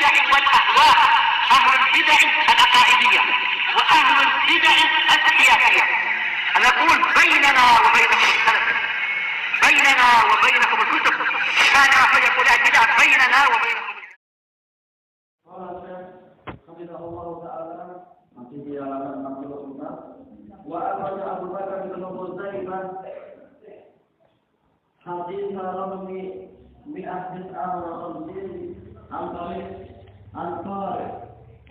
البدع والأهواء، أهل البدع العقائدية وأهل البدع السياسية. نقول بيننا وبينكم السلف، بيننا وبينكم الكتب، كان فيقول البدع بيننا وبينكم. Masih di halaman 64. Wa akhraja Abu Bakar bin Khuzaimah hadis Rami mi'atin al-Khamsin al-Tariq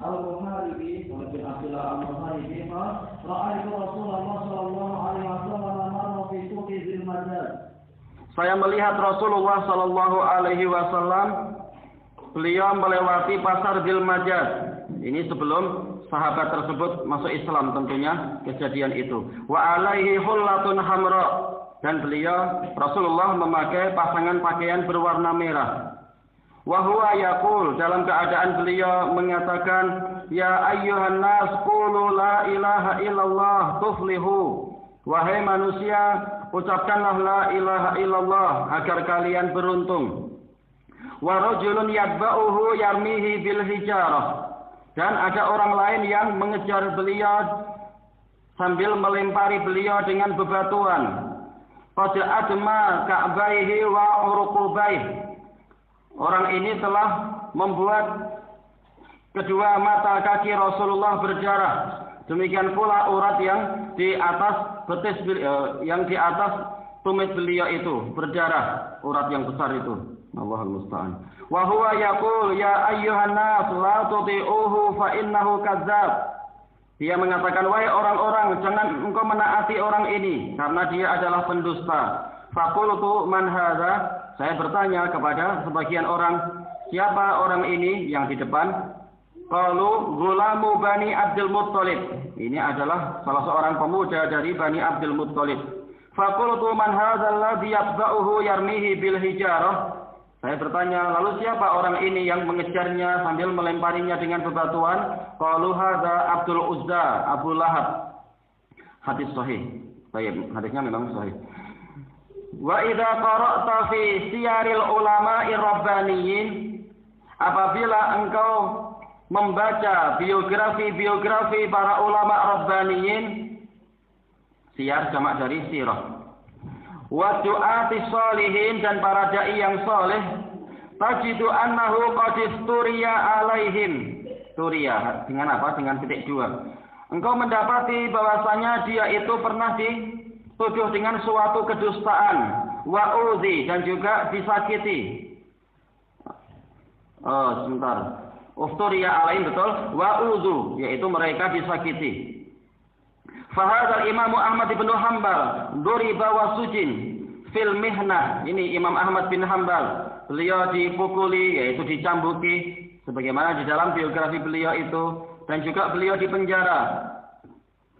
al-Muharibi wa bin Abdullah al-Muharibi ra'aytu Rasulullah sallallahu alaihi wasallam marra fi suqi Dzil Majaz. Saya melihat Rasulullah sallallahu alaihi wasallam beliau melewati pasar Dzil Majaz. Ini sebelum sahabat tersebut masuk Islam tentunya kejadian itu. Wa alaihi hullatun hamra, dan beliau Rasulullah memakai pasangan pakaian berwarna merah. Wa huwa yaqul, dalam keadaan beliau mengatakan, ya ayyuhan nas qulu la ilaha illallah tuflihu. Wahai manusia, ucapkanlah la ilaha illallah agar kalian beruntung. Wa rajulun yatba'uhu yarmihi bil hijarah, dan ada orang lain yang mengejar beliau sambil melempari beliau dengan bebatuan. Qad adma ka'baihi wa uruqubaihi. Orang ini telah membuat kedua mata kaki Rasulullah berdarah. Demikian pula urat yang di atas betis yang di atas tumit beliau itu berdarah, urat yang besar itu. Allahul musta'an. Wa huwa yaqul ya ayyuhan nas la tuti'uhu fa innahu kadzdzab. Dia mengatakan, wahai orang-orang, jangan engkau menaati orang ini karena dia adalah pendusta. Faqultu man hadza? Saya bertanya kepada sebagian orang, siapa orang ini yang di depan? Qalu ghulamu Bani Abdul Muttalib. Ini adalah salah seorang pemuda dari Bani Abdul Muttalib. Faqultu man hadza alladhi yatba'uhu yarmihi bil hijarah? Saya bertanya, lalu siapa orang ini yang mengejarnya sambil melemparinya dengan bebatuan? Qalu hadza Abdul Uzza, Abu Lahab. Hadis sahih. Baik, hadisnya memang sahih. Wa idza qara'ta fi siyaril ulama'ir rabbaniyin, apabila engkau membaca biografi para ulama rabbaniyin, siyar jamak dari sirah. Wa du'ati sholihin, dan para dai yang saleh, tajidu annahu qad isturiya alaihim. Turiya dengan apa? Dengan titik dua. Engkau mendapati bahwasanya dia itu pernah dituduh dengan suatu kedustaan, wa udzi, dan juga disakiti. Sebentar. Usturiya alaihim, betul? Wa udzu, yaitu mereka disakiti. Fahadzal Imam Ahmad bin Hanbal duriba wa sujin fil mihnah. Ini Imam Ahmad bin Hanbal, beliau dipukuli, yaitu dicambuki sebagaimana di dalam biografi beliau itu, dan juga beliau dipenjara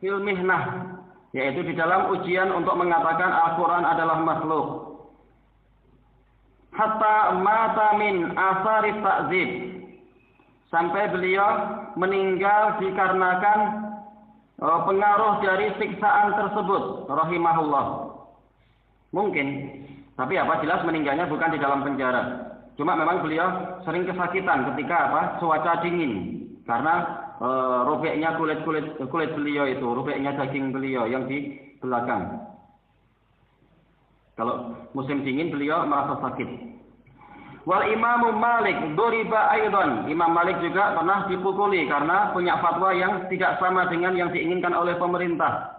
fil mihnah, yaitu di dalam ujian untuk mengatakan Al-Qur'an adalah makhluk. Hatta mata min asari ta'zib, sampai beliau meninggal dikarenakan pengaruh dari siksaan tersebut, rahimahullah. Mungkin, tapi jelas meninggalnya bukan di dalam penjara. Cuma memang beliau sering kesakitan ketika cuaca dingin, karena robeknya kulit beliau itu, robeknya daging beliau yang di belakang. Kalau musim dingin beliau merasa sakit. Wal Imam Malik duriba aidan. Imam Malik juga pernah dipukuli karena punya fatwa yang tidak sama dengan yang diinginkan oleh pemerintah.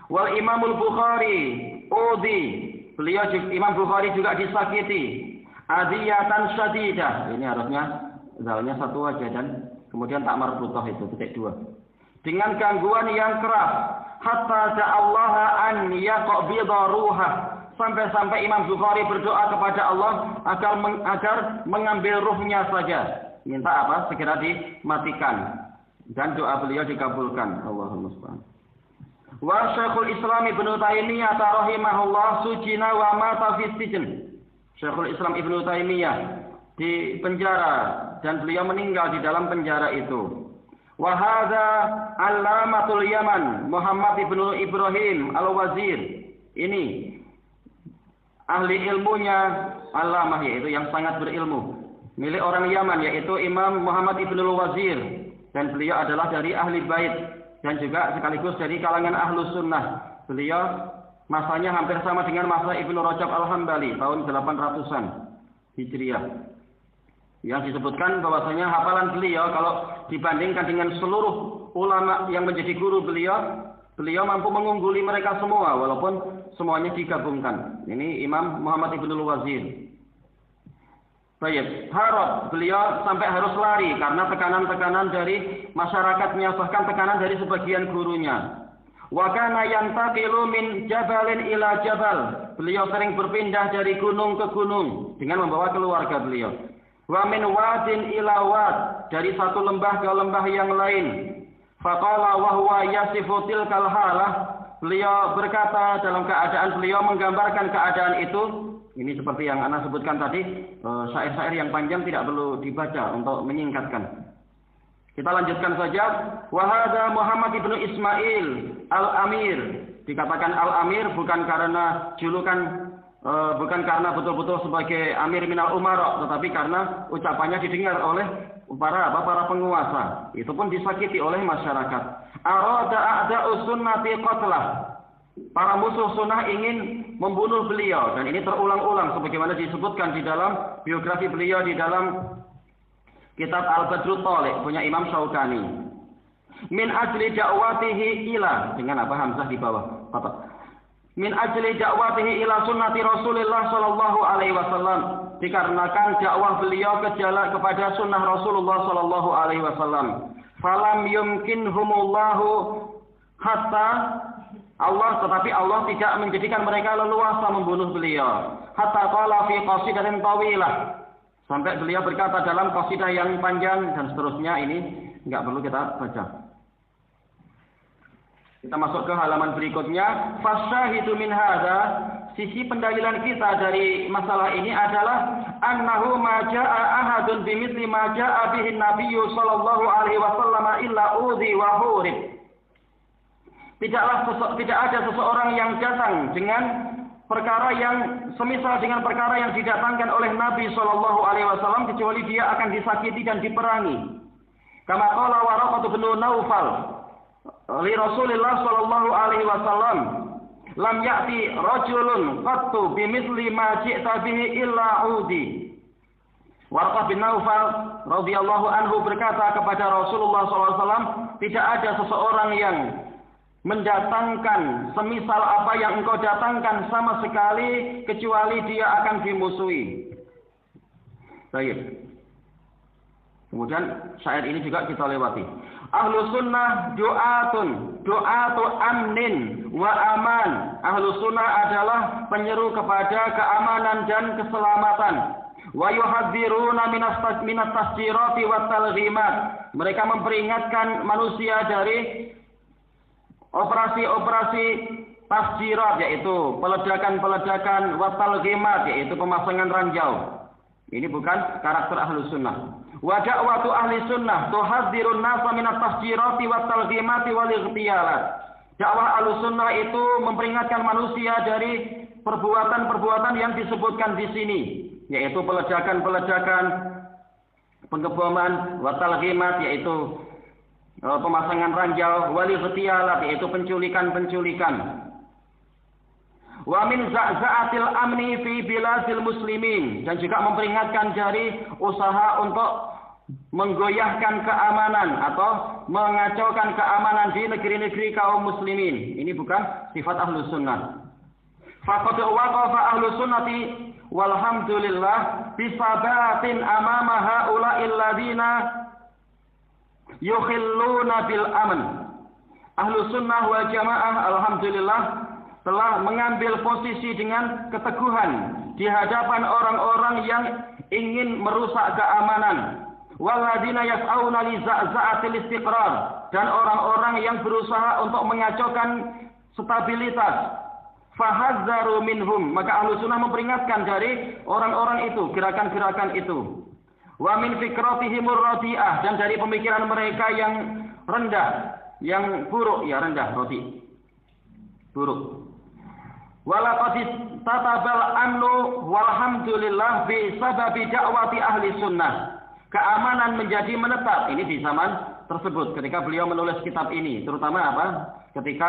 Wal Imamul Bukhari udi. Beliau Imam Bukhari juga disakiti. Adiyatan syadidah. Ini harusnya zalnya satu aja dan kemudian tak marbutah itu titik dua. Dengan gangguan yang keras. Hatta ja'allaha an yaqbida ruhah. Sampai-sampai Imam Bukhari berdoa kepada Allah agar mengambil ruhnya saja. Minta segera dimatikan. Dan doa beliau dikabulkan. Allahumma subhanahu. Wa Syekhul Islam Ibnu Taimiyah rahimahullah sujina wa mata fi sijn. Syekhul Islam Ibnu Taimiyah di penjara dan beliau meninggal di dalam penjara itu. Wa hadza Allamatul Yaman Muhammad Ibnu Ibrahim Al-Wazir. Ini ahli ilmunya Allamah, yaitu yang sangat berilmu. milik orang Yaman, yaitu Imam Muhammad Ibnul Wazir, dan beliau adalah dari ahli bait dan juga sekaligus dari kalangan Ahlus Sunnah. Beliau masanya hampir sama dengan masa Ibnu Rajab Al-Hambali tahun 800-an Hijriah. Yang disebutkan bahwasanya hafalan beliau kalau dibandingkan dengan seluruh ulama yang menjadi guru beliau, beliau mampu mengungguli mereka semua walaupun semuanya digabungkan. Ini Imam Muhammad Ibnul Wazir. Baik, harap beliau sampai harus lari karena tekanan-tekanan dari masyarakatnya, bahkan tekanan dari sebagian gurunya. Wa kana yantaqilu min jabalin ila jabal. Beliau sering berpindah dari gunung ke gunung dengan membawa keluarga beliau. Wa min wadin ila wad, dari satu lembah ke lembah yang lain. Faqala wa huwa yasifu tilkal halah. Beliau berkata dalam keadaan beliau menggambarkan keadaan itu. Ini seperti yang Ana sebutkan tadi, syair-syair yang panjang tidak perlu dibaca untuk menyingkatkan. Kita lanjutkan saja. Wa hadza Muhammad ibnu Ismail Al-Amir. Dikatakan Al-Amir bukan karena julukan, bukan karena betul-betul sebagai Amir minal Umara, tetapi karena ucapannya didengar oleh para penguasa. Itu pun disakiti oleh masyarakat. Arada a'da'us sunnati qatlah. Para musuh sunnah ingin membunuh beliau, dan ini terulang-ulang sebagaimana disebutkan di dalam biografi beliau di dalam kitab Al-Badrut Thaliq punya Imam Syaukani. Min ajli da'watihi ila, dengan apa hamzah di bawah. Min ajli da'watihi ila sunnati Rasulullah sallallahu alaihi wasallam, dikarenakan dakwah beliau kepada sunnah Rasulullah sallallahu alaihi wasallam. Falam yumkinhumullahu hatta Allah, tetapi Allah tidak menjadikan mereka leluasa membunuh beliau. Hatta qala fi qasidatin tawilah, sampai beliau berkata dalam qasidah yang panjang dan seterusnya. Ini enggak perlu kita baca. Kita masuk ke halaman berikutnya. Fasyahidu min hadza, sisi pendalilan kita dari masalah ini adalah annahu ma jaa ahadun bimithli ma jaa bihi nabiyyu sallallahu alaihi wasallam illa udhi wa hurib. Tidak ada seseorang yang datang dengan perkara yang semisal dengan perkara yang didatangkan oleh Nabi Shallallahu Alaihi Wasallam kecuali dia akan disakiti dan diperangi. Kama qala Waraqah bin Naufal li Rasulillah Shallallahu Alaihi Wasallam, lam ya'ti rajulun qattu bimithli ma ji'ta bihi illa udi. Waraqah bin Naufal radhiyallahu anhu berkata kepada Rasulullah SAW, tidak ada seseorang yang mendatangkan semisal apa yang engkau datangkan sama sekali kecuali dia akan dimusuhi. Baik. Kemudian syair ini juga kita lewati. Ahlu sunnah du'atu amnin wa aman. Ahlu sunnah adalah penyeru kepada keamanan dan keselamatan. Wa yuhadziruna minat tasjirati wat talghimat. Mereka memperingatkan manusia dari operasi-operasi tasjirat, yaitu peledakan-peledakan, watalghimat, yaitu pemasangan ranjau. Ini bukan karakter ahlu sunnah. Wa da'watu ahli sunnah tuhadzirun nasa minat tasjirati watalghimati wal ightiyalat. Dakwah ahlu sunnah itu memperingatkan manusia dari perbuatan-perbuatan yang disebutkan di sini, yaitu peledakan-peledakan, pengeboman, watalghimat, yaitu pemasangan ranjau, wali ghtiyalat, yaitu penculikan-penculikan. Wa min za'za'atil amni fi biladil muslimin, dan juga memperingatkan dari usaha untuk menggoyahkan keamanan atau mengacaukan keamanan di negeri-negeri kaum muslimin. Ini bukan sifat ahlu sunnah. Faqad waqafa ahlu sunnati walhamdulillah bisabatin amama haula'il ladina yukhilluna bil aman. Ahlu sunnah wal jamaah alhamdulillah telah mengambil posisi dengan keteguhan di hadapan orang-orang yang ingin merusak keamanan. Waladina yas'auna li za'za'atil istiqrar, dan orang-orang yang berusaha untuk mengacaukan stabilitas. Fahadzaru minhum, maka ahlu sunnah memperingatkan dari orang-orang itu, gerakan-gerakan itu. Wa min fikratihimur radi'ah, dan dari pemikiran mereka yang rendah, yang buruk, ya rendah, radi, buruk. Walaqad tatabal amnu walhamdulillah bi sababi da'wati ahli sunnah. Keamanan menjadi menetap ini di zaman tersebut ketika beliau menulis kitab ini, terutama apa? Ketika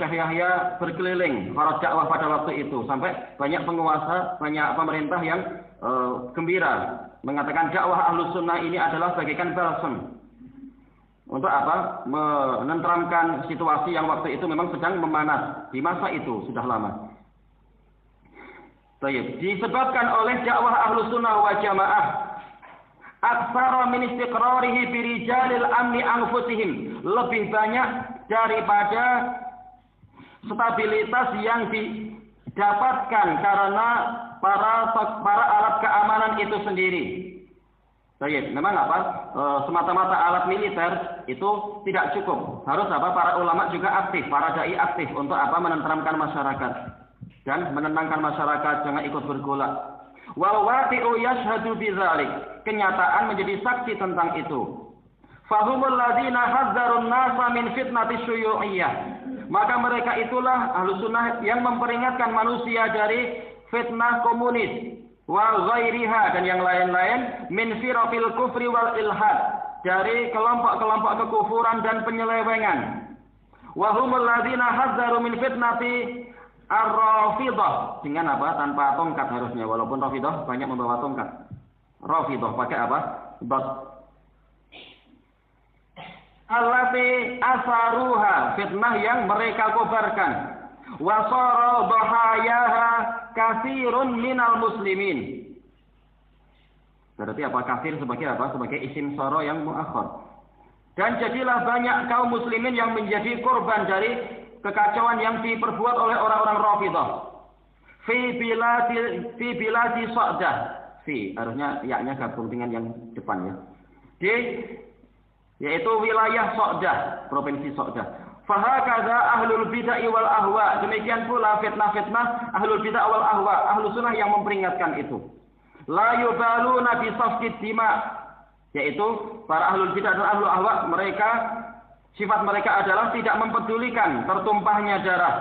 Syekh Yahya berkeliling para dakwah pada waktu itu, sampai banyak penguasa, banyak pemerintah yang gembira mengatakan dakwah Ahlus Sunnah ini adalah bagaikan balsam. Untuk apa? Menenteramkan situasi yang waktu itu memang sedang memanas. Di masa itu sudah lama. Baik, disebabkan oleh dakwah Ahlus Sunnah wal Jamaah aksara min istiqrarihi bi rijalil amni anfusihim, lebih banyak daripada stabilitas yang didapatkan karena para alat keamanan itu sendiri. Baik, memang apa? Semata-mata alat militer itu tidak cukup. Harus apa? Para ulama juga aktif, para dai aktif untuk apa? Menenteramkan masyarakat dan menenangkan masyarakat, jangan ikut bergolak. Wal waqi'u yashhadu bidzalik. Kenyataan menjadi saksi tentang itu. Fahumul ladzina hadzarun nasa min fitnati syuyu'iyyah. Maka mereka itulah Ahlus Sunnah yang memperingatkan manusia dari fitnah komunis. Wa ghairiha, dan yang lain-lain min firaqil kufri wal ilhad, dari kelompok-kelompok kekufuran dan penyelewengan. Wa humul ladzina hadzaru min fitnati ar-rafidah, dengan apa? Tanpa tongkat harusnya, walaupun rafidah banyak membawa tongkat. Rafidah pakai apa? Dot. Allati asaruha, fitnah yang mereka kobarkan. Wa sara dhahayaha katsirun minal muslimin. Berarti apa? Kafir sebagai apa? Sebagai isim sara yang muakhar. Dan jadilah banyak kaum muslimin yang menjadi korban dari kekacauan yang diperbuat oleh orang-orang Rafidah. Fi biladi Sa'dah. Fi harusnya yaknya gabung dengan yang depan ya. Yaitu wilayah Sa'dah, provinsi Sa'dah. Fahakadha ahlul bid'ah wal ahwa. Demikian pula fitnah-fitnah ahlul bid'ah wal ahwa, Ahlus Sunnah yang memperingatkan itu. La yubaluna bi safkid dima, yaitu para ahlul bid'ah dan ahlul ahwa, mereka sifat mereka adalah tidak mempedulikan tertumpahnya darah.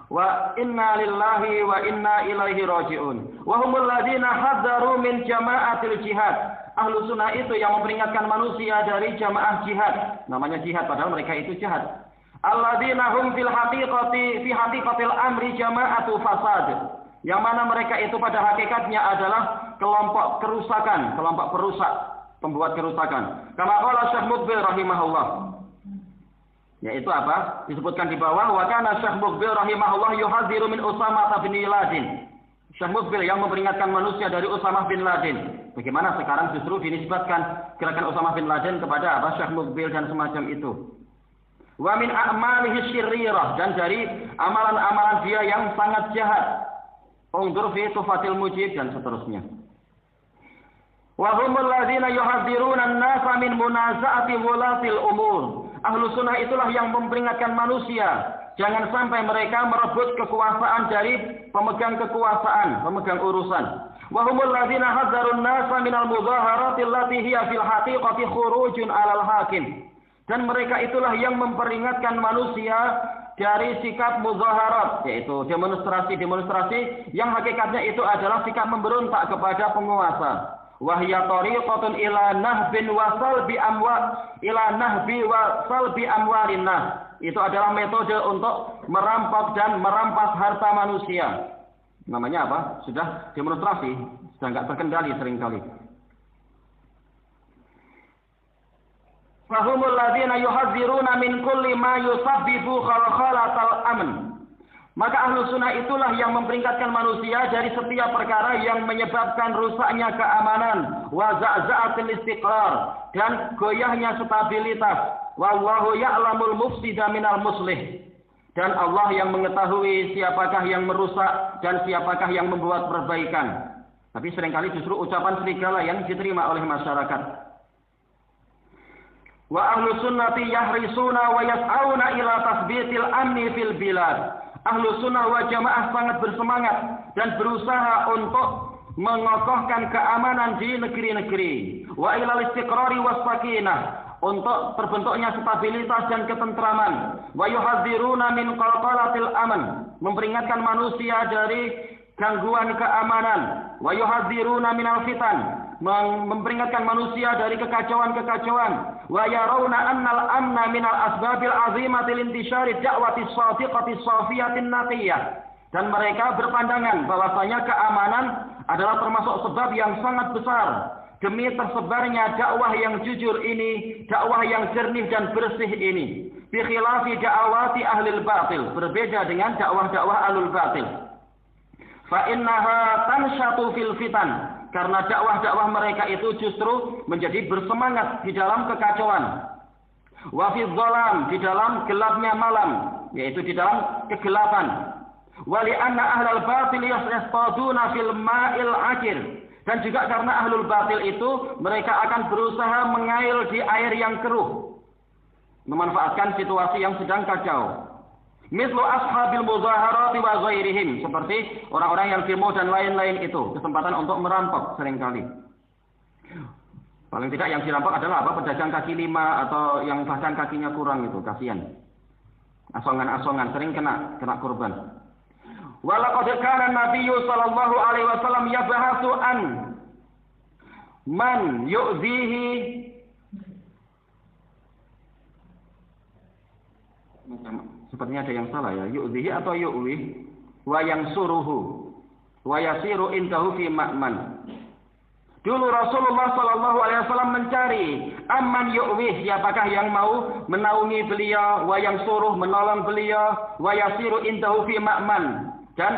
Wa inna lillahi wa inna ilaihi raji'un. Wa humul ladzina hadzaru min jama'atil jihad. Ahlus Sunnah itu yang memperingatkan manusia dari jamaah jihad. Namanya jihad padahal mereka itu jihad. Alladzina hum fi haqiqatil amri jama'atu fasad. Yang mana mereka itu pada hakikatnya adalah kelompok kerusakan, kelompok perusak, pembuat kerusakan. Kama qala Syekh Muqbil rahimahullah. Yaitu apa? Disebutkan di bawah, wa kana Syekh Muqbil rahimahullah yuhadziru min Usamah bin Laden. Syekh Muqbil yang memperingatkan manusia dari Usamah bin Laden. Bagaimana sekarang justru dinisbatkan gerakan Usamah bin Laden kepada apa? Syekh Muqbil dan semacam itu. Wa min a'malihi syirrirah, dan dari amalan-amalan dia yang sangat jahat. Ungdur fi tufatil mujib dan seterusnya. Wa humul ladzina yuhadziruna an-nasa min munaza'ati wulatil umur. Ahlus Sunnah itulah yang memperingatkan manusia jangan sampai mereka merebut kekuasaan dari pemegang kekuasaan, pemegang urusan. Wa humul ladzina hadzarun nasa minal mudzaharati allati hiya fil haqiqati khurujun 'alal hakim. Dan mereka itulah yang memperingatkan manusia dari sikap muzaharat, yaitu demonstrasi yang hakikatnya itu adalah sikap memberontak kepada penguasa. Wahya tariqatun ila nahbi wa salbi amwalin nas. Itu adalah metode untuk merampok dan merampas harta manusia. Namanya apa? Sudah demonstrasi, sudah enggak terkendali seringkali. Fahumul ladzina yuhadziruna min kulli ma yusabbibu khalkhalatal amn. Maka Ahlus Sunnah itulah yang memperingatkan manusia dari setiap perkara yang menyebabkan rusaknya keamanan, wa za'za'atil istiqrar, dan goyahnya stabilitas. Wallahu ya'lamul mufsida minal muslih. Dan Allah yang mengetahui siapakah yang merusak dan siapakah yang membuat perbaikan. Tapi seringkali justru ucapan serigala yang diterima oleh masyarakat. Wa ahlus sunnati yahrisuna wa yas'auna ila tasbitil amni fil bilad. Ahlus sunnah wa jamaah sangat bersemangat dan berusaha untuk mengokohkan keamanan di negeri-negeri. Wa ilal istiqrari was sakinah, untuk terbentuknya stabilitas dan ketentraman. Wa yuhadziruna min qalqalatil aman, memperingatkan manusia dari gangguan keamanan, wa yuhadziruna minal fitan, memperingatkan manusia dari kekacauan-kekacauan, wa yarawna annal amna minal asbabil azimati lintishari da'wati shadiqati safiyatin naqiyah. Dan mereka berpandangan bahwasanya keamanan adalah termasuk sebab yang sangat besar demi tersebarnya dakwah yang jujur ini, dakwah yang jernih dan bersih ini. Bi khilafi da'awati ahlil batil, berbeda dengan dakwah-dakwah ahlul batil. Fa innaha tanshatu fil fitan, karena dakwah-dakwah mereka itu justru menjadi bersemangat di dalam kekacauan. Wa fi dhalam, di dalam gelapnya malam, yaitu di dalam kegelapan. Wa li anna ahlal batil yastaduna fil ma'il akir, dan juga karena ahlul batil itu mereka akan berusaha mengail di air yang keruh, memanfaatkan situasi yang sedang kacau. Mislu ashabil muzaharati wa ghairihim, seperti orang-orang yang demo dan lain-lain itu, kesempatan untuk merampok seringkali. Paling tidak yang dirampok adalah apa? Pedagang kaki lima atau yang bahkan kakinya kurang itu, kasihan. Asongan-asongan sering kena korban. Walaqad kana Nabiyyu sallallahu alaihi wasallam yabhasu an man yu'dhihi sepertinya ada yang salah ya, yu'dhihi atau yu'wi wa yansuruhu wa yasiru indahu fi ma'man. Dulu Rasulullah sallallahu alaihi wasallam mencari amman yu'wi, siapakah yang mau menaungi beliau, wa yansuruh, menolong beliau, wa yasiru indahu fi ma'man, dan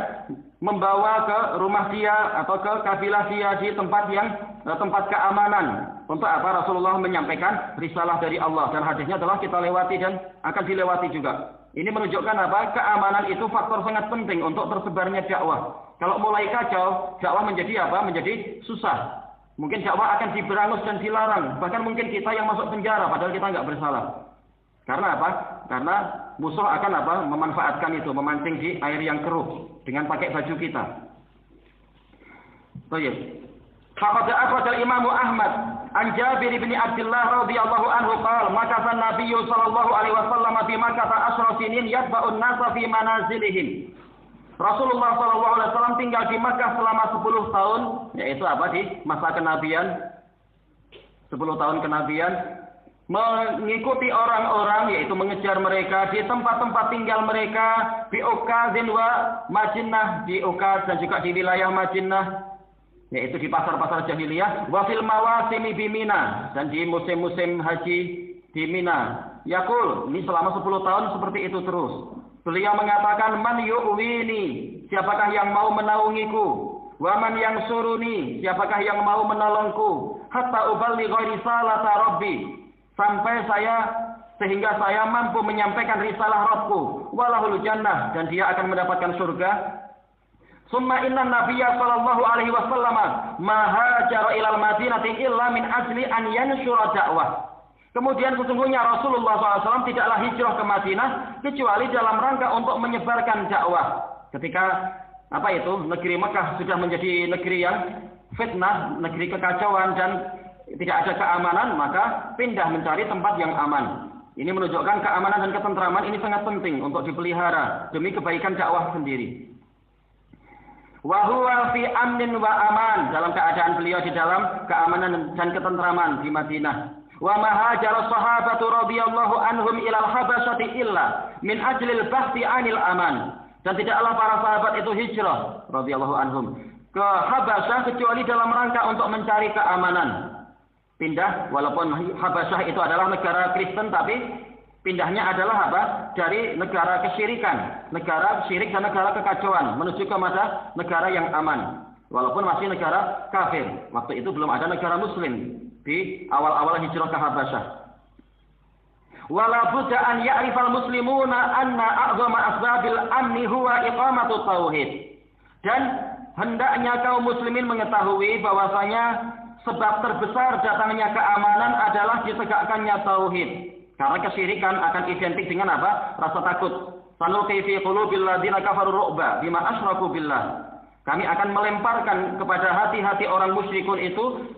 membawa ke rumah dia atau ke kafilah dia di tempat keamanan. Untuk apa? Rasulullah menyampaikan risalah dari Allah, dan hadisnya telah kita lewati dan akan dilewati juga. Ini menunjukkan apa? Keamanan itu faktor sangat penting untuk tersebarnya dakwah. Kalau mulai kacau, dakwah menjadi apa? Menjadi susah. Mungkin dakwah akan diberangus dan dilarang. Bahkan mungkin kita yang masuk penjara padahal kita nggak bersalah. Karena apa? Karena musuh akan apa? Memanfaatkan itu, memancing di air yang keruh dengan pakai baju kita. Baik. Faqad akhraja al-Imam Ahmad an Jabir bin Abdullah radhiyallahu anhu qala makatha an-nabiy sallallahu alaihi wasallam bi Makkah ashra sinin yatba'un nasa fi manazilihim. Rasulullah sallallahu alaihi wasallam tinggal di Makkah selama 10 tahun, yaitu apa? Di masa kenabian. 10 tahun kenabian, mengikuti orang-orang, yaitu mengejar mereka di tempat-tempat tinggal mereka, bi Ukazin wa Madinah, di Ukaz dan juga di wilayah Madinah, yaitu di pasar-pasar jahiliyah, wa fil mawasimi bi Mina, dan di musim-musim haji di Mina. Yaqul, ini selama 10 tahun seperti itu terus. Beliau mengatakan, man yu'wini, siapakah yang mau menaungiku, wa man yansuruni, siapakah yang mau menolongku, hatta uballigha risalata rabbi, sehingga saya mampu menyampaikan risalah Rabbku, walahul jannah, dan dia akan mendapatkan surga. Summa inna nabiyya sallallahu alaihi wasallam ma hajara ilal madinati illa min ajli an yanshura dakwah. Kemudian sesungguhnya Rasulullah SAW tidaklah hijrah ke Madinah kecuali dalam rangka untuk menyebarkan dakwah. Ketika negeri Mekah sudah menjadi negeri yang fitnah, negeri kekacauan dan tidak ada keamanan, maka pindah mencari tempat yang aman. Ini menunjukkan keamanan dan ketentraman ini sangat penting untuk dipelihara demi kebaikan dakwah sendiri. Wa huwa fi amnin wa aman, dalam keadaan beliau di dalam keamanan dan ketentraman di Madinah. Wa ma hajara sahabatu radhiyallahu anhum ila al-habasyati illa min ajli al-bahthi 'anil aman. Dan tidaklah para sahabat itu hijrah radhiyallahu anhum ke Habasyah kecuali dalam rangka untuk mencari keamanan. Pindah, walaupun Habasyah itu adalah negara Kristen, tapi pindahnya adalah apa? Dari negara kesyirikan, negara syirik dan negara kekacauan menuju kepada negara yang aman. Walaupun masih negara kafir. Waktu itu belum ada negara muslim di awal-awal hijrah ke Habasyah. Wala budda an ya'rifal muslimuna anna a'zama asbabil amni huwa iqamatu tauhid. Dan hendaknya kaum muslimin mengetahui bahwasanya sebab terbesar datangnya keamanan adalah ditegakkannya tauhid. Karena kesyirikan akan identik dengan apa? Rasa takut. Sanulqi fi qulubil ladzina kafaru ru'ba bima asyraku billah. Kami akan melemparkan kepada hati-hati orang musyrikun itu,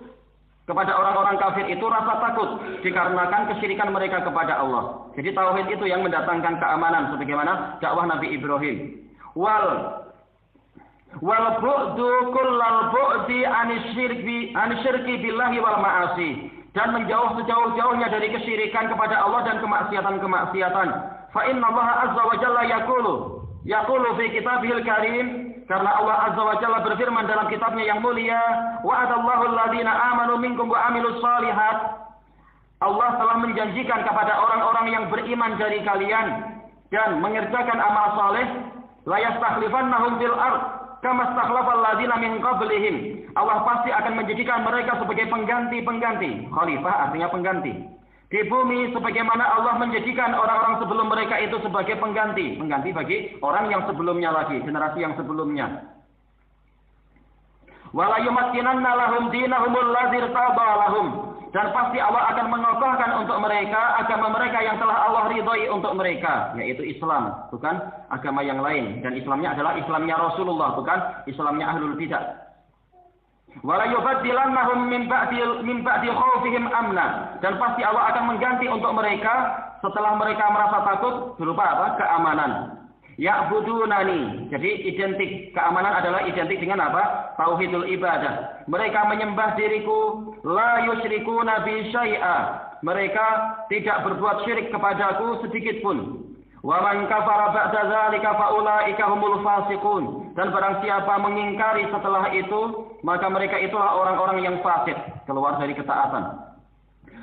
kepada orang-orang kafir itu rasa takut dikarenakan kesyirikan mereka kepada Allah. Jadi tauhid itu yang mendatangkan keamanan sebagaimana dakwah Nabi Ibrahim. wal bu'du kullal bu'di anisyirki billahi wal ma'asi, dan menjauh sejauh-jauhnya dari kesyirikan kepada Allah dan kemaksiatan. Fa inna Allah azza wa jalla yaqulu fi kitabihil karim, karena Allah azza wa jalla berfirman dalam kitabnya yang mulia, wa'adallahu alladhina amanu minkum wa amilus shalihat. Allah telah menjanjikan kepada orang-orang yang beriman dari kalian dan mengerjakan amal saleh, la yastakhlifannahum fil ardh kama stakhlafal ladzina min qablihim. Allah pasti akan menjadikan mereka sebagai pengganti. Khalifah artinya pengganti. Di bumi sebagaimana Allah menjadikan orang-orang sebelum mereka itu sebagai pengganti bagi orang yang sebelumnya lagi, generasi yang sebelumnya. Wala yumakkinanna lahum dinahumul ladzir tabalahum, dan pasti Allah akan mengokohkan untuk mereka agama mereka yang telah Allah ridhoi untuk mereka, yaitu Islam, bukan agama yang lain. Dan Islamnya adalah Islamnya Rasulullah, bukan Islamnya ahlul bidah. Wala yubaddilannahum min ba'di khaufihim amna, dan pasti Allah akan mengganti untuk mereka setelah mereka merasa takut berupa apa? Keamanan. Ya'budunani. Jadi identik, keamanan adalah identik dengan apa? Tauhidul ibadah. Mereka menyembah diriku, la yusyrikuna bi syai'a. Mereka tidak berbuat syirik kepadaku sedikit pun. Wa man kafara ba'da dzalika fa ulaika humul fasiqun. Dan barang siapa mengingkari setelah itu, maka mereka itulah orang-orang yang fasik, keluar dari ketaatan.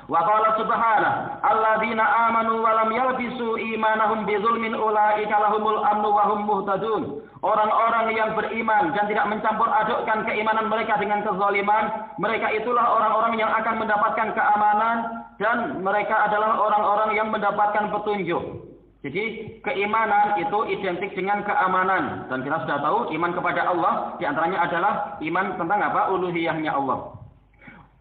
Wa qala subhanahu alladzina amanu wa lam yalbisu imanahum bidzulmin ulaika lahumul amnu wa hum muhtadun. Orang-orang yang beriman dan tidak mencampur adukkan keimanan mereka dengan kezaliman, mereka itulah orang-orang yang akan mendapatkan keamanan dan mereka adalah orang-orang yang mendapatkan petunjuk. Jadi keimanan itu identik dengan keamanan, dan kita sudah tahu iman kepada Allah diantaranya adalah iman tentang apa? Uluhiyahnya Allah.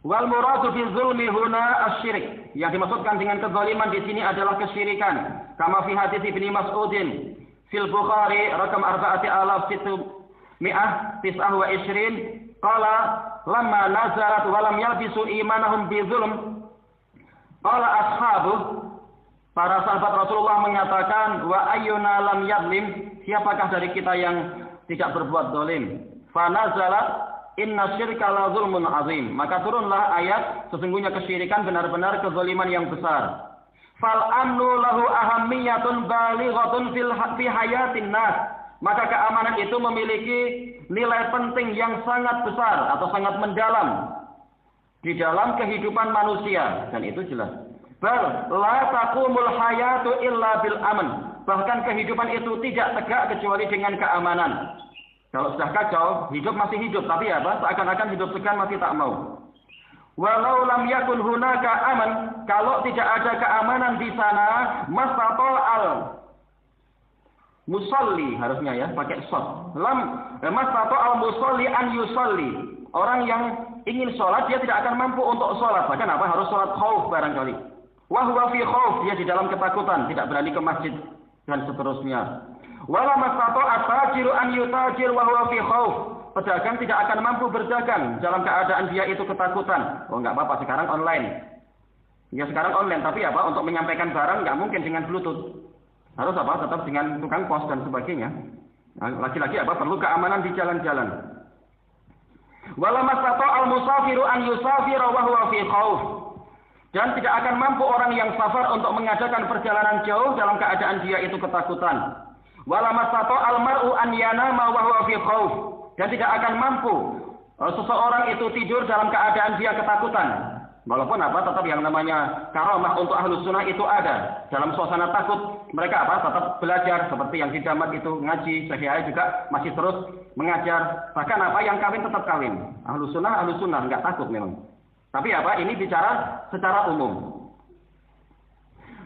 Wal muradu bi zulmi huna asyirik. Yang dimaksudkan dengan kezaliman di sini adalah kesyirikan. Kama fi hadits Ibnu Mas'udin fil Bukhari rakam 4629 qala lamma nazarat wa lam yalbisu imanahum bi zulm qala ashabu, para sahabat Rasulullah mengatakan, wa ayyuna lam yadlim, siapakah dari kita yang tidak berbuat zalim? Fa nazalat inna syirka la zulmun azim. Maka turunlah ayat, sesungguhnya kesyirikan benar-benar kezaliman yang besar. Fal amnu lahu ahammiyatun balighatun fi hayatin nas. Maka keamanan itu memiliki nilai penting yang sangat besar atau sangat mendalam di dalam kehidupan manusia, dan itu jelas. Bal la taqumul hayatu illa bil aman. Bahkan kehidupan itu tidak tegak kecuali dengan keamanan. Kalau sudah kacau, hidup masih hidup, tapi apa? Seakan-akan hidup segan masih tak mau. Walau lam yakun hunaka aman, kalau tidak ada keamanan di sana, mastata'al musalli, harusnya ya, pakai shad. Mastata'al musalli an yusalli. Orang yang ingin sholat, dia tidak akan mampu untuk sholat. Bahkan apa? Harus sholat khauf barangkali. Wa huwa fi khauf, dia di dalam ketakutan, tidak berani ke masjid, dan seterusnya. Wala mastata'a tajiru an yutajir wa huwa fi khauf. Pedagang tidak akan mampu berdagang dalam keadaan dia itu ketakutan. Oh, enggak apa-apa, sekarang online. Ya sekarang online, tapi apa? Untuk menyampaikan barang enggak mungkin dengan Bluetooth. Harus apa? Tetap dengan tukang pos dan sebagainya. Nah, lagi-lagi apa? Perlu keamanan di jalan-jalan. Wala mastata'al musafiru an yusafira wa huwa fi khauf. Dan tidak akan mampu orang yang safar untuk mengadakan perjalanan jauh dalam keadaan dia itu ketakutan. Wala mastata'al mar'u an yanama wa huwa fi khauf. Dan tidak akan mampu seseorang itu tidur dalam keadaan dia ketakutan. Walaupun apa? Tetap yang namanya karamah untuk ahlus sunnah itu ada. Dalam suasana takut mereka apa? Tetap belajar, seperti yang di Damat itu ngaji. Syekh juga masih terus mengajar. Bahkan apa? Yang kawin tetap kawin. Ahlus sunnah enggak takut memang. Tapi apa? Ini bicara secara umum.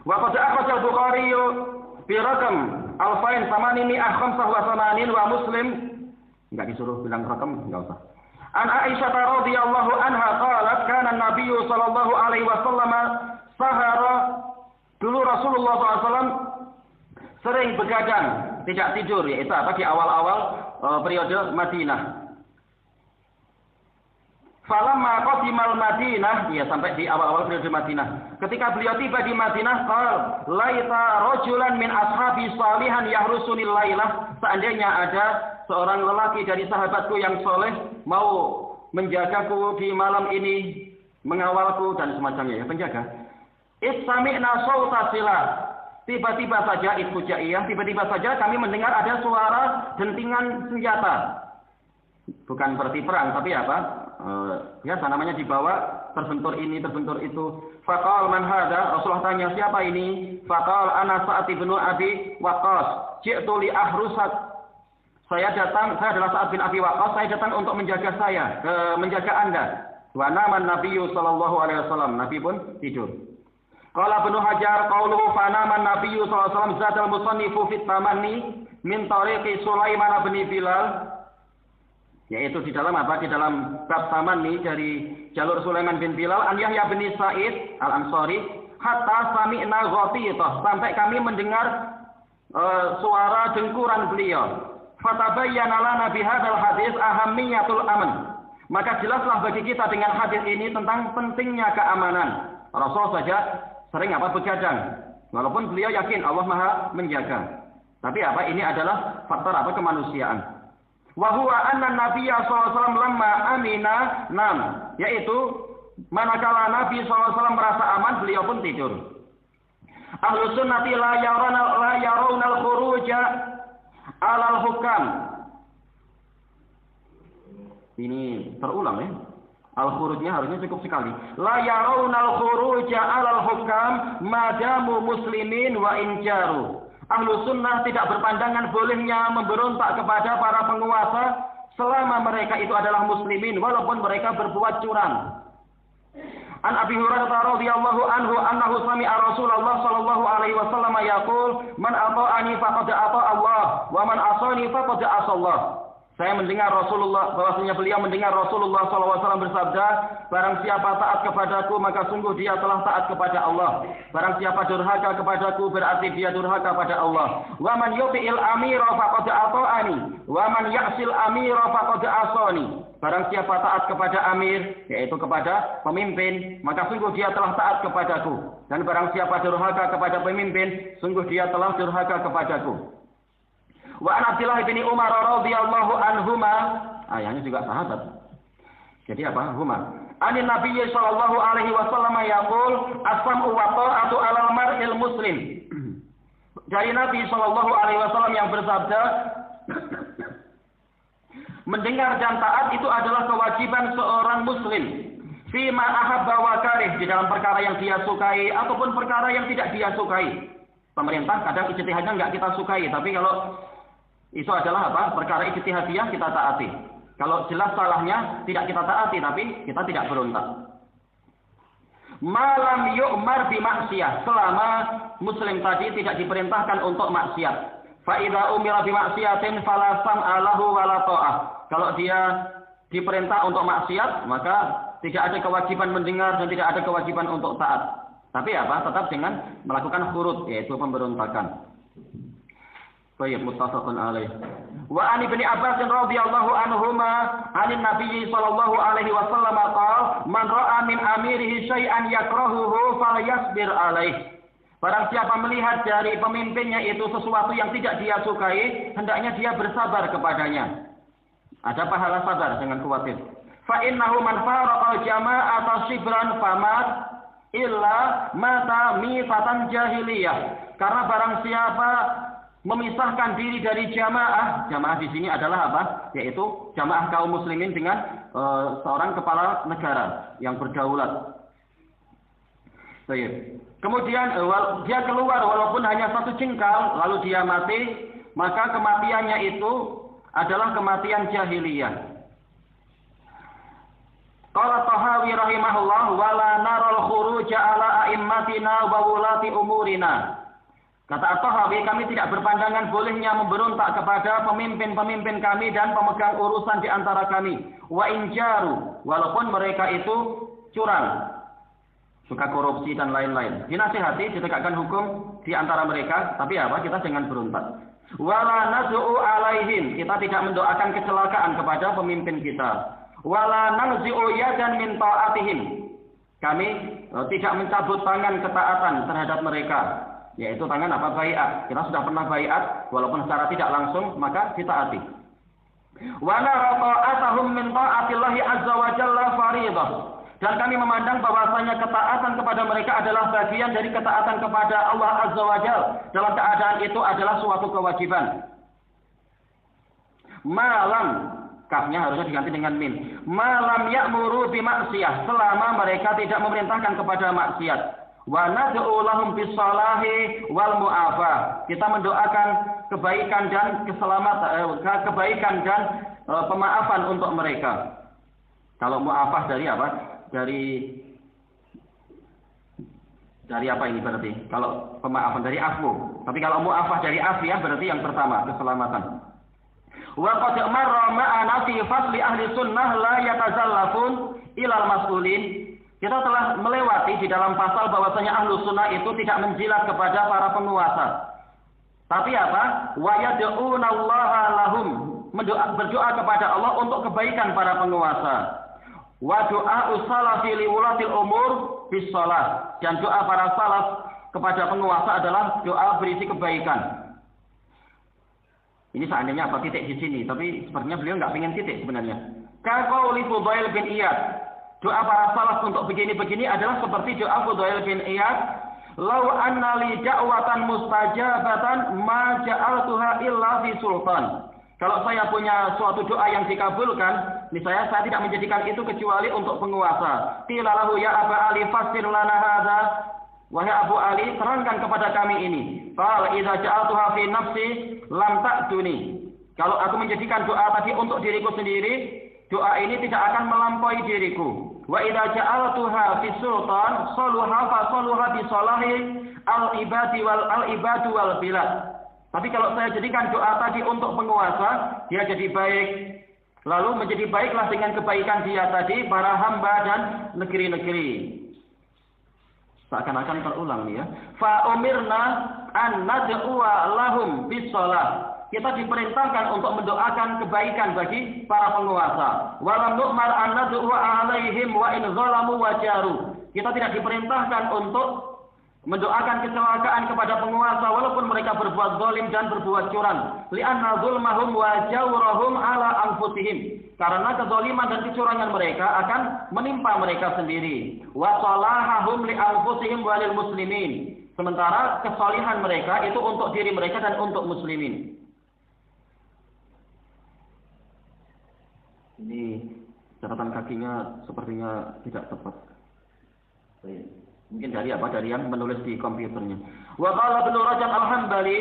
Wa qad akhraja al-Bukhari bi rakam Alfain samanini khamsah wa samanin wa Muslim. Enggak disuruh bilang rakam, enggak usah. An Aisyah radhiyallahu anha qalat kana Nabi sallallahu alaihi wasallam sahara. Dulu Rasulullah SAW sering begadang, tidak tidur, yaitu apa? Di awal-awal periode Madinah. Falamma qadimal Madinah, ya sampai di awal-awal periode Madinah. Ketika beliau tiba di Madinah, qala laita rajulan min ashabi salihan yahrusunil lailah. Seandainya ada seorang lelaki dari sahabatku yang soleh mau menjagaku di malam ini, mengawalku dan semacamnya, ya, penjaga. Istami'na sauta silah. Tiba-tiba saja tiba-tiba saja kami mendengar ada suara dentingan senjata. Bukan berarti perang, tapi apa? Biasa namanya dibawa, terbentur ini, terbentur itu. Faqal man hada? Rasulullah tanya, siapa ini? Faqal ana Sa'ad bin Abi Waqqas. Ji'tu li ahrusak. Saya adalah Sa'ad bin Abi Waqqas, saya datang untuk menjaga menjaga Anda. Wa nama Nabiyyu sallallahu alaihi wasallam. Nabi pun tidur. Qala Ibnu Hajar qauluhu fa nama Nabiyyu sallallahu alaihi wasallam zadal musannifu fit tamanni min tariqi Sulaiman bin Bilal. Yaitu di dalam apa? Di dalam bab tamanni dari jalur Sulaiman bin Bilal an Yahya bin Sa'id al-Ansari hatta sami'na ghatithah, sampai kami mendengar suara dengkuran beliau. Fatabayyana lana bi hadzal hadis ahammiyatul aman. Maka jelaslah bagi kita dengan hadis ini tentang pentingnya keamanan. Rasul saja sering begadang. Walaupun beliau yakin Allah Maha menjaga. Tapi ini adalah faktor kemanusiaan. Wa huwa anna Nabiyya sallallahu alaihi wasallam lamma amina nam, yaitu manakala Nabi sallallahu alaihi wasallam merasa aman, beliau pun tidur. Ahlus sunnati la yarawna al-khuruja 'alal hukam. Ini terulang ya. Al-khurujnya harusnya cukup sekali. La yarawna al-khuruja 'alal hukam madamu muslimin wa injaru. Ahlu sunnah tidak berpandangan bolehnya memberontak kepada para penguasa selama mereka itu adalah muslimin, walaupun mereka berbuat curang. An Abi Hurairah radhiyallahu anhu annahu sami'a Rasulullah sallallahu alaihi wasallam yaqul man ata'ani faqad ata'a Allah wa man asani faqad asa Allah. Saya mendengar Rasulullah, bahwasanya beliau mendengar Rasulullah SAW bersabda, barang siapa taat kepadaku, maka sungguh dia telah taat kepada Allah. Barang siapa durhaka kepadaku, berarti dia durhaka pada Allah. Wa man yuti'il amira faqad ata'ani, wa man ya'sil amira faqad asani. Barang siapa taat kepada amir, yaitu kepada pemimpin, maka sungguh dia telah taat kepadaku. Dan barang siapa durhaka kepada pemimpin, sungguh dia telah durhaka kepadaku. Wa an Abdullah bin Umar radhiyallahu anhuma, ayahnya juga sahabat. Jadi huma. Anin Nabi sallallahu alaihi wasallam yaqul as-sam'u wa ta'atu 'alal mar'il muslim. Dari Nabi sallallahu alaihi wasallam yang bersabda, mendengar dan taat itu adalah kewajiban seorang muslim. Fima ahabba wa karih, di dalam perkara yang dia sukai ataupun perkara yang tidak dia sukai. Pemerintah kadang ijtihadnya enggak kita sukai, tapi kalau itu adalah perkara ijtihadiyah kita taati. Kalau jelas salahnya tidak kita taati, tapi kita tidak berontak. Malam yu'mar bi maksiyah, selama muslim tadi tidak diperintahkan untuk maksiat. Fa idza umira bi maksiatin fala sam'a lahu wala ta'ah. Kalau dia diperintah untuk maksiat, maka tidak ada kewajiban mendengar dan tidak ada kewajiban untuk taat. Tapi tetap dengan melakukan khurut, yaitu pemberontakan. Baik, muttafaqun alaih. Wa an Ibnu Abbas radhiyallahu anhuma 'anin Nabi sallallahu alaihi wasallam qala man ra'a min amirihi syai'an yakrahuhu falyasbir alaih. Barang siapa melihat dari pemimpinnya itu sesuatu yang tidak dia sukai, hendaknya dia bersabar kepadanya. Ada pahala sabar, jangan khawatir. Fa innahu man faraqa jama'ata shibran famat illa mata mifatan jahiliyah. Karena barang siapa memisahkan diri dari jamaah di sini adalah yaitu jamaah kaum muslimin dengan seorang kepala negara yang berdaulat. Kemudian dia keluar walaupun hanya satu jengkal, lalu dia mati, maka kematiannya itu adalah kematian jahiliyah. Qala Tahawi rahimahullah wala naral khuruja ala a'immatina wa wulati umurina. Kata At-Tahawi, kami tidak berpandangan bolehnya memberontak kepada pemimpin-pemimpin kami dan pemegang urusan di antara kami. Wa injaru, walaupun mereka itu curang, suka korupsi dan lain-lain. Dinasihati, ditegakkan hukum di antara mereka, tapi kita jangan berontak. Wala nad'u alaihim, kita tidak mendoakan kecelakaan kepada pemimpin kita. Wala nanzi'u yadan min ta'atihim. Kami tidak mencabut tangan ketaatan terhadap mereka, yaitu tangan apa? Baiat. Kita sudah pernah baiat walaupun secara tidak langsung, maka ditaati. Wa nara ta'atahum min ta'atillahi azza wa jalla fariidah. Dan kami memandang bahwasanya ketaatan kepada mereka adalah bagian dari ketaatan kepada Allah azza wa jalla. Dalam keadaan itu adalah suatu kewajiban. Malam, kafnya harusnya diganti dengan min. Malam ya'muru bimaksiyah, selama mereka tidak memerintahkan kepada maksiat. Wa nad'u lahum bis-salahi wal mu'afah. Kita mendoakan kebaikan dan keselamatan, kebaikan dan pemaafan untuk mereka. Kalau mu'afah dari apa? Dari apa ini berarti? Kalau pemaafan dari afu. Tapi kalau mu'afah dari afiyah berarti yang pertama, keselamatan. Wa qad marra ma'ana fi fasli ahli sunnah la yatazallafun ilal mas'ulin. Kita telah melewati di dalam pasal bahwasanya ahlu sunnah itu tidak menjilat kepada para penguasa. Tapi apa? Wa yad'unallaha lahum, berdoa kepada Allah untuk kebaikan para penguasa. Wa du'a'us salafi liwulatil umur bis shalah. Dan doa para salaf kepada penguasa adalah doa berisi kebaikan. Ini seandainya apa titik di sini, tapi sepertinya beliau nggak pengen titik sebenarnya. Kaqauli Fudail bin Iyad, doa para salaf untuk begini-begini adalah seperti doa Fudail bin Iyad, "Lau anna li da'watan mustajabatan ma ja'altuha illa fi sultan." Kalau saya punya suatu doa yang dikabulkan, misalnya saya tidak menjadikan itu kecuali untuk penguasa. Qila lahu ya Aba Ali fassir lana hadza. Wahai Abu Ali, terangkan kepada kami ini. Qala idza ja'altuha fi nafsi lam ta'duni. Kalau aku menjadikan doa tadi untuk diriku sendiri, doa ini tidak akan melampaui diriku. Wa idza ja'altuha fi sultan saluha fa saluha bi salahi al-ibadu wal bilad. Tapi kalau saya jadikan doa tadi untuk penguasa, dia jadi baik. Lalu menjadi baiklah dengan kebaikan dia tadi para hamba dan negeri-negeri. Seakan-akan terulang nih ya. Fa umirna an nad'uwa lahum bis shalah. Kita diperintahkan untuk mendoakan kebaikan bagi para penguasa. Walam nu'mar an nad'uwa alaihim wa in zalamu wa jaru. Kita tidak diperintahkan untuk mendoakan kecelakaan kepada penguasa walaupun mereka berbuat zalim dan berbuat curang. Li'anna zulmahum wa jawrahum ala anfusihim. Karena kezaliman dan kecurangan mereka akan menimpa mereka sendiri. Wa salahahum li anfusihim wa lil muslimin. Sementara kesalihan mereka itu untuk diri mereka dan untuk muslimin. Ini catatan kakinya sepertinya tidak tepat. Mungkin dari apa? Dari yang menulis di komputernya. Wa qala Ibnu Rajab Al-Hambali,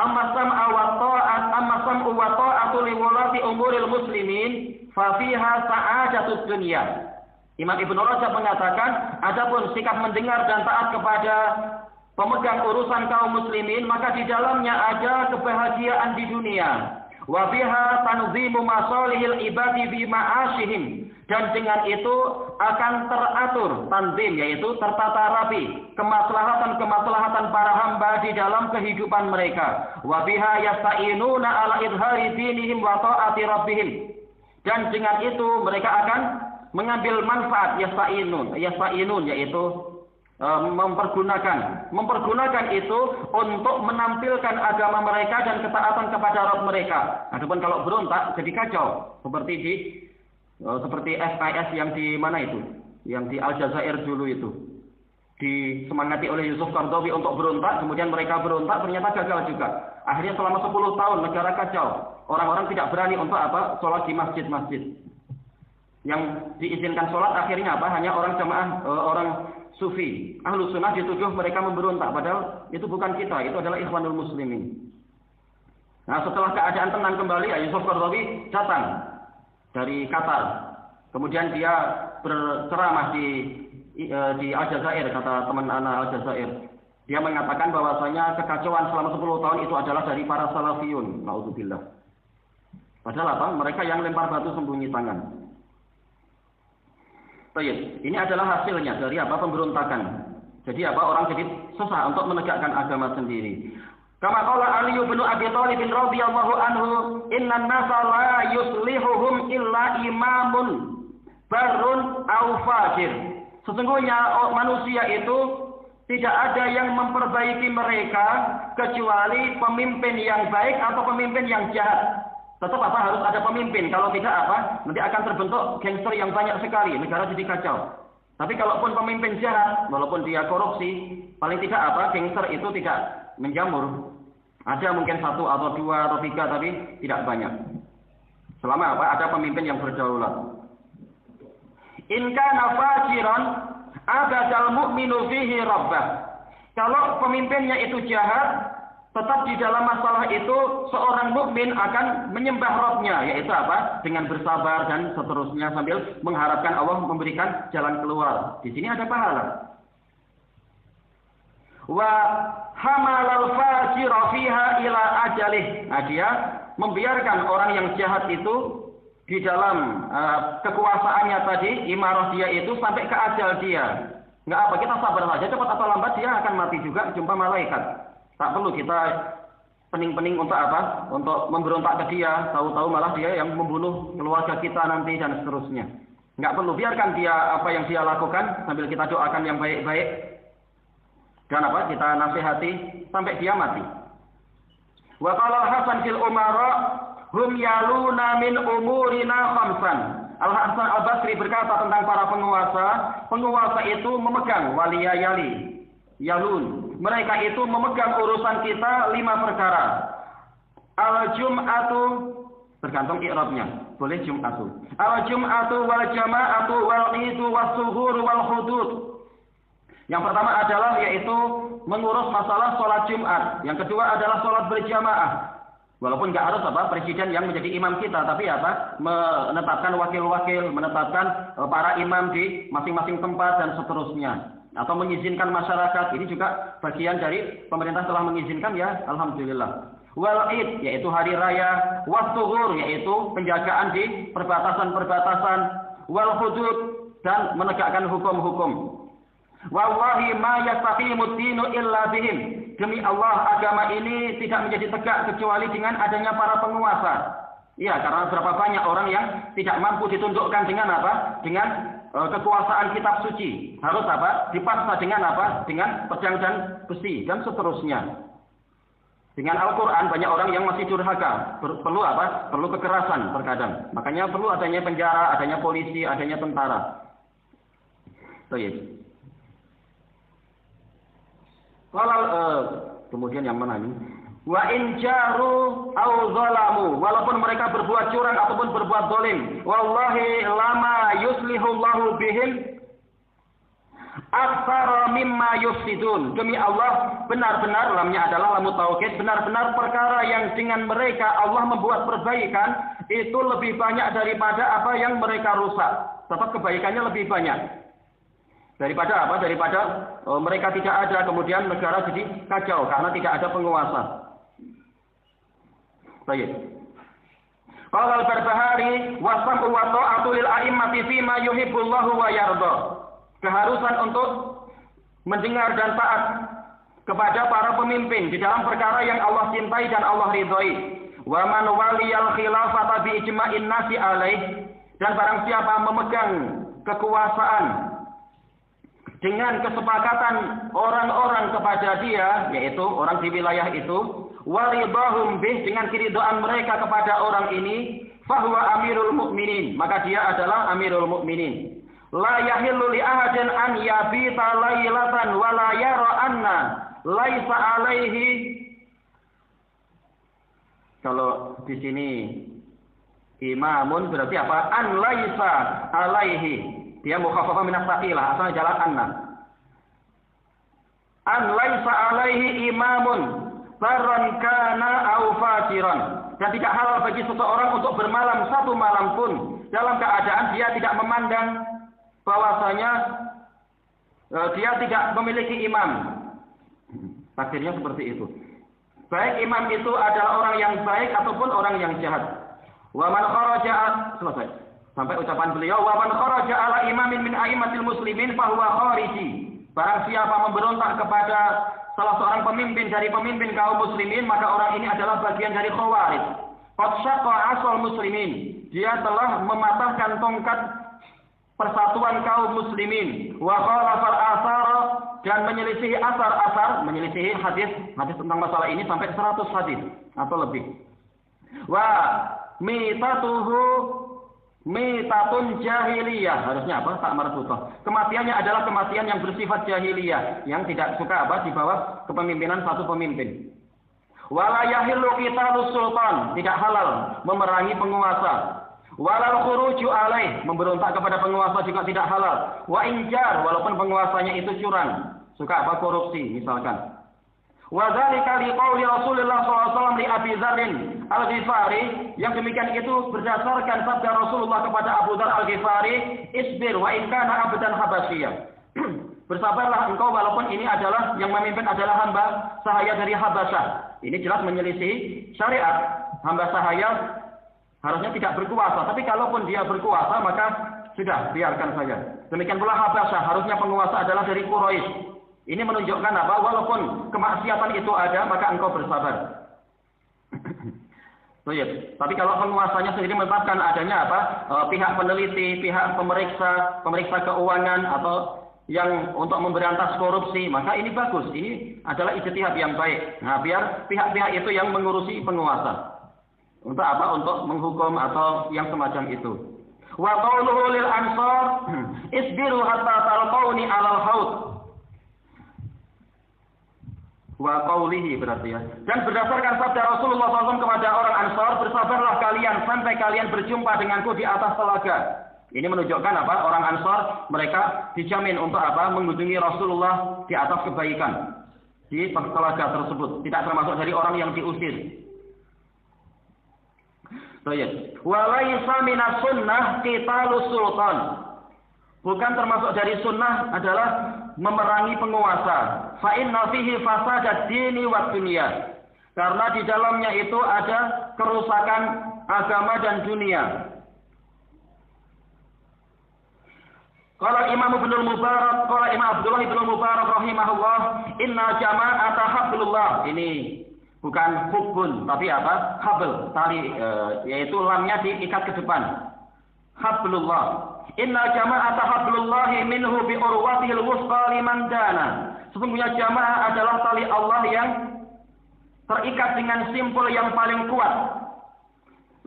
amma sam'u wa ta'atu li wulati umuril muslimin fa fiha sa'adatud dunya. Imam Ibnu Rajab mengatakan, adapun sikap mendengar dan taat kepada pemegang urusan kaum muslimin, maka di dalamnya ada kebahagiaan di dunia. Wa biha tanzimu masalihil ibadi bi ma'ashihim. Dan dengan itu akan teratur tanzim, yaitu tertata rapi kemaslahatan para hamba di dalam kehidupan mereka. Wa biha yasta'inuna ala idhari dinihim wa ta'ati rabbihim. Dan dengan itu mereka akan mengambil manfaat yasta'inun yaitu mempergunakan itu untuk menampilkan agama mereka dan ketaatan kepada Rabb mereka. Adapun kalau berontak jadi kacau seperti SIS yang di mana itu? Yang di Aljazair dulu itu. Disemangati oleh Yusuf Qaradawi untuk berontak, kemudian mereka berontak, ternyata gagal juga. Akhirnya selama 10 tahun negara kacau. Orang-orang tidak berani untuk sholat di masjid-masjid. Yang diizinkan sholat akhirnya hanya orang jamaah, orang sufi. Ahlu sunnah dituduh mereka memberontak, padahal itu bukan kita, itu adalah ikhwanul muslimin. Nah, setelah keadaan tenang kembali, Yusuf Qaradawi datang dari Qatar. Kemudian dia berceramah di Aljazair, kata teman anak Aljazair. Dia mengatakan bahwasanya kekacauan selama 10 tahun itu adalah dari para salafiyun. Nauzubillah. Padahal mereka yang lempar batu sembunyi tangan. Baik, ini adalah hasilnya dari pemberontakan. Jadi orang jadi susah untuk menegakkan agama sendiri. Kama qala Ali bin Abi Thalib radhiyallahu anhu, "Innan nasa la yuslihuhum illa imamun barrun aw fajir." Sesungguhnya manusia itu tidak ada yang memperbaiki mereka kecuali pemimpin yang baik atau pemimpin yang jahat. Tetap harus ada pemimpin. Kalau tidak nanti akan terbentuk gangster yang banyak sekali, negara jadi kacau. Tapi kalaupun pemimpin jahat, walaupun dia korupsi, paling tidak gangster itu tidak menjamur. Ada mungkin 1 atau 2 atau 3, tapi tidak banyak. Selama ada pemimpin yang berdaulat. In kana fajiran abadal mu'minu fihi rabbah. Kalau pemimpinnya itu jahat, tetap di dalam masalah itu seorang mukmin akan menyembah Rabb-nya, yaitu dengan bersabar dan seterusnya sambil mengharapkan Allah memberikan jalan keluar. Di sini ada pahala. Wa hamalal fajira fiha ila ajalih. Nah, dia membiarkan orang yang jahat itu di dalam kekuasaannya tadi, imarah dia itu sampai ke ajal dia. Enggak kita sabar saja, cepat atau lambat dia akan mati juga jumpa malaikat. Tak perlu kita pening-pening untuk untuk memberontak ke dia, tahu-tahu malah dia yang membunuh keluarga kita nanti dan seterusnya. Enggak perlu, biarkan dia apa yang dia lakukan sambil kita doakan yang baik-baik. Dan kita nasihati sampai dia mati. Wa qala Hasan fil umara hum yaluna min umurina khamsan. Al-Hasan Al-Basri berkata tentang para penguasa itu memegang waliyayali, yalun. Mereka itu memegang urusan kita 5 perkara. Al-jum'atu, tergantung i'rabnya, boleh jum'atu. Al-jum'atu wal jama'atu wal idu was suhur wal hudud. Yang pertama adalah yaitu mengurus masalah sholat Jumat. Yang kedua adalah sholat berjamaah. Walaupun nggak harus presiden yang menjadi imam kita, tapi menetapkan wakil-wakil, menetapkan para imam di masing-masing tempat dan seterusnya. Atau mengizinkan masyarakat, ini juga bagian dari pemerintah telah mengizinkan ya, alhamdulillah. Wal id, yaitu hari raya, was-suhur, yaitu penjagaan di perbatasan-perbatasan, wal hudud, dan menegakkan hukum-hukum. Wallahi ma yastaqimud dinu illa bihim. Demi Allah, agama ini tidak menjadi tegak kecuali dengan adanya para penguasa. Ya, karena berapa banyak orang yang tidak mampu ditundukkan dengan dengan kekuasaan kitab suci. Harus dipaksa dengan dengan pedang dan besi dan seterusnya. Dengan Al-Quran banyak orang yang masih durhaka, perlu perlu kekerasan terkadang. Makanya perlu adanya penjara, adanya polisi, adanya tentara. Baik. Kalau kemudian yang mana ini? Wa in jaru au zalamu, walaupun mereka berbuat curang ataupun berbuat zalim, wallahi lama yuslihullahu bihim aktsara mimma yufsidun. Demi Allah, benar-benar, lamnya adalah lamu taukid, benar-benar perkara yang dengan mereka Allah membuat perbaikan itu lebih banyak daripada apa yang mereka rusak. Tetap kebaikannya lebih banyak. Daripada mereka tidak ada, kemudian negara jadi kacau karena tidak ada penguasa. Baik. Qala al-Barbahari wa sam'u wa ta'atu lil a'immati fima yuhibbullahu wa yarda. Keharusan untuk mendengar dan taat kepada para pemimpin di dalam perkara yang Allah cintai dan Allah ridhoi. Wa man waliyal khilafata bi ijma'in nasi alaih, dan barang siapa memegang kekuasaan dengan kesepakatan orang-orang kepada dia, yaitu orang di wilayah itu, waridahum bih, dengan keridhaan mereka kepada orang ini, fahuwa amirul mukminin, maka dia adalah amirul mukminin. La yahillu li ahadin an yabita lailatan wa la yara anna laisa alaihi. Kalau di sini imamun berarti apa? An laisa alaihi. Dia mukhaffafah min as-saqilah, asalnya jalan anna. An laisa alaihi imamun barran kana au fajiran. Dan tidak halal bagi seseorang untuk bermalam 1 malam pun dalam keadaan dia tidak memandang bahwasanya dia tidak memiliki imam. Takdirnya seperti itu. Baik imam itu adalah orang yang baik ataupun orang yang jahat. Wa man kharaja, selesai. Sampai ucapan beliau, wa man kharaja ala imamin min a'immatil muslimin fa huwa khariji. Barang siapa memberontak kepada salah seorang pemimpin dari pemimpin kaum muslimin, maka orang ini adalah bagian dari khawarij. Qad syaqqa asal muslimin. Dia telah mematahkan tongkat persatuan kaum muslimin. Wa khalafal athar, dan menyelisihi asar-asar, menyelisihi hadis tentang masalah ini sampai 100 hadis atau lebih. Wa mitatuhu mitatun jahiliyah, harusnya apa? Tak marbutah. Kematiannya adalah kematian yang bersifat jahiliyah, yang tidak suka di bawah kepemimpinan satu pemimpin. Wala yahillu qitalus sultan, tidak halal memerangi penguasa. Walal khuruju alaih, memberontak kepada penguasa juga tidak halal. Wa injar, walaupun penguasanya itu curang, suka korupsi misalkan. Wa dzalika liqauli Rasulullah SAW li Abi Dzar Al-Ghifari, yang demikian itu berdasarkan sabda Rasulullah kepada Abu Dzar Al-Ghifari, isbir wa in kana abdan habasyiyah. Bersabarlah engkau walaupun ini adalah yang memimpin adalah hamba sahaya dari Habasyah. Ini jelas menyelisih syariat. Hamba sahaya harusnya tidak berkuasa, tapi kalaupun dia berkuasa maka sudah biarkan saja. Demikian pula Habasyah, harusnya penguasa adalah dari Quraisy. Ini menunjukkan apa? Walaupun kemaksiatan itu ada, maka engkau bersabar. Tapi kalau penguasanya sendiri menetapkan adanya apa? Pihak peneliti, pihak pemeriksa keuangan atau yang untuk memberantas korupsi, maka ini bagus. Ini adalah ijtihad yang baik. Nah, biar pihak-pihak itu yang mengurusi penguasa. Untuk apa? Untuk menghukum atau yang semacam itu. Wa qauluhu lil ansar isbiru hatta talqauni 'alal haud. Wa qaulihi berarti ya. Dan berdasarkan sabda Rasulullah SAW kepada orang Ansar, bersabarlah kalian sampai kalian berjumpa denganku di atas telaga. Ini menunjukkan apa? Orang Ansar mereka dijamin untuk apa? Mengunjungi Rasulullah di atas kebaikan di telaga tersebut. Tidak termasuk dari orang yang diusir. Wa laisa minas sunnah qitalus sultan. Bukan termasuk dari sunnah adalah memerangi penguasa. Fa inna fihi fasadat dini wa dunya. Karena di dalamnya itu ada kerusakan agama dan dunia. Qala Imam Ibnu Mubarak, qala Imam Abdullah Ibnu Mubarak rahimahullah, inna jama'ata hablullah. Ini bukan hubbun, tapi apa? Habl, tali, yaitu lamnya diikat ke depan. Hablullah. Inna jama'ata hablullahi minhu bi urwatihil wusqa liman dana. Sesungguhnya jamaah adalah tali Allah yang terikat dengan simpul yang paling kuat.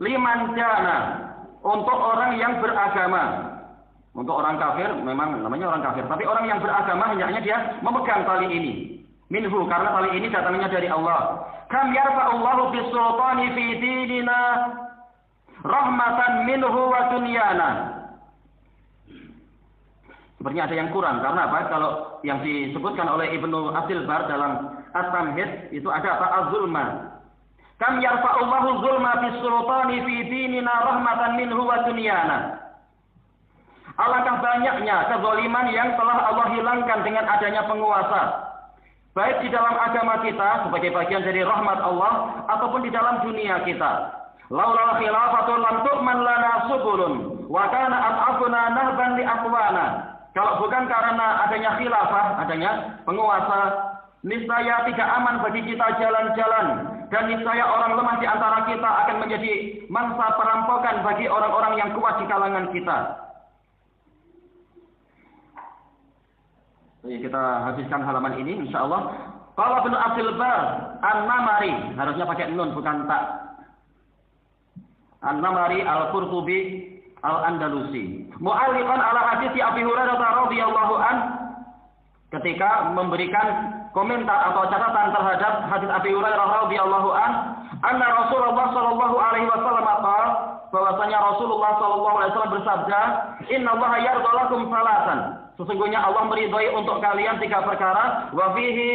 Liman dana, untuk orang yang beragama. Untuk orang kafir memang namanya orang kafir, tapi orang yang beragama hanya dia memegang tali ini. Minhu, karena tali ini datangnya dari Allah. Kam yarfa'ullahu bis-sultani fi dinina rahmatan minhu wa dunyana. Sepertinya ada yang kurang, karena apa? Kalau yang disebutkan oleh Ibnu Abdul Bar dalam At-Tamhid itu ada apa? Az-zulma. Kam yarfa'ullahu zulma bis-sultani fi dinina rahmatan minhu wa dunyana. Alangkah banyaknya kezaliman yang telah Allah hilangkan dengan adanya penguasa. Baik di dalam agama kita sebagai bagian dari rahmat Allah ataupun di dalam dunia kita. Laulal khilafatu lam tu'man lana subulun wa kana at'afuna nahban li aqwana. Kalau bukan karena adanya khilafah, adanya penguasa, niscaya tidak aman bagi kita jalan-jalan dan niscaya orang lemah di antara kita akan menjadi mangsa perampokan bagi orang-orang yang kuat di kalangan kita. Kita habiskan halaman ini insyaallah. Qala Ibnu Abdul Bar An-Namari, harusnya pakai nun bukan tak. An-Namari Al-Qurtubi Al-Andalusi. Mu'alliqan ala hadits Abi Hurairah radhiyallahu an, ketika memberikan komentar atau catatan terhadap hadis Abi Hurairah radhiyallahu an, anna Rasulullah sallallahu alaihi wasallam qala, bahwasanya Rasulullah sallallahu alaihi wasallam bersabda, "Innallaha yardha lakum salatan." Sesungguhnya Allah meridhai untuk kalian 3 perkara, wa fihi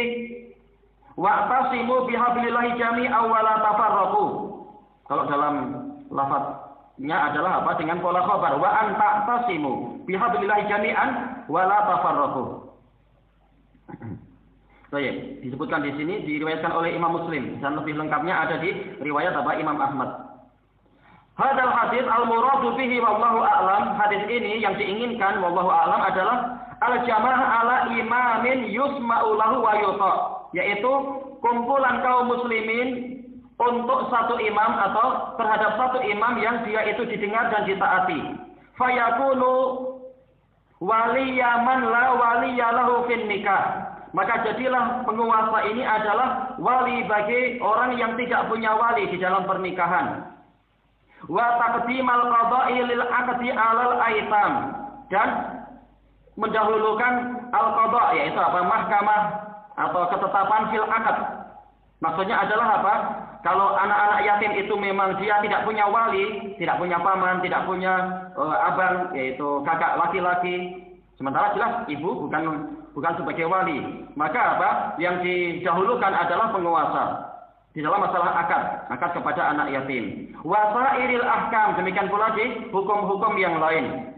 wa'tasimu bihablillahi jami'an wa la tafarraqu. Kalau dalam lafaznya adalah apa? Dengan pola khabar, wa an ta'tasimu bihablillahi jami'an wa la tafarraqu. Baik, disebutkan di sini diriwayatkan oleh Imam Muslim dan lebih lengkapnya ada di riwayat apa? Imam Ahmad. Hadal hadis al-muradu bihi wallahu a'lam. Hadis ini yang diinginkan wallahu a'lam adalah al-jamaah ala imamin yusma'u lahu wa yuta, yaitu kumpulan kaum muslimin untuk satu imam atau terhadap satu imam yang dia itu didengar dan ditaati. Fayakunu waliyaman la waliyalahu fin nikah. Maka jadilah penguasa ini adalah wali bagi orang yang tidak punya wali di dalam pernikahan. Wa taqdimal qada'i lil 'aqdi 'alal aitam, dan mendahulukan al-qada', yaitu apa? Mahkamah atau ketetapan fil 'aqd. Maksudnya adalah apa? Kalau anak-anak yatim itu memang dia tidak punya wali, tidak punya paman, tidak punya abang, yaitu kakak laki-laki, sementara jelas ibu bukan sebagai wali, maka apa? Yang didahulukan adalah penguasa di dalam masalah akad kepada anak yatim. Wasairil ahkam, demikian pula di hukum-hukum yang lain.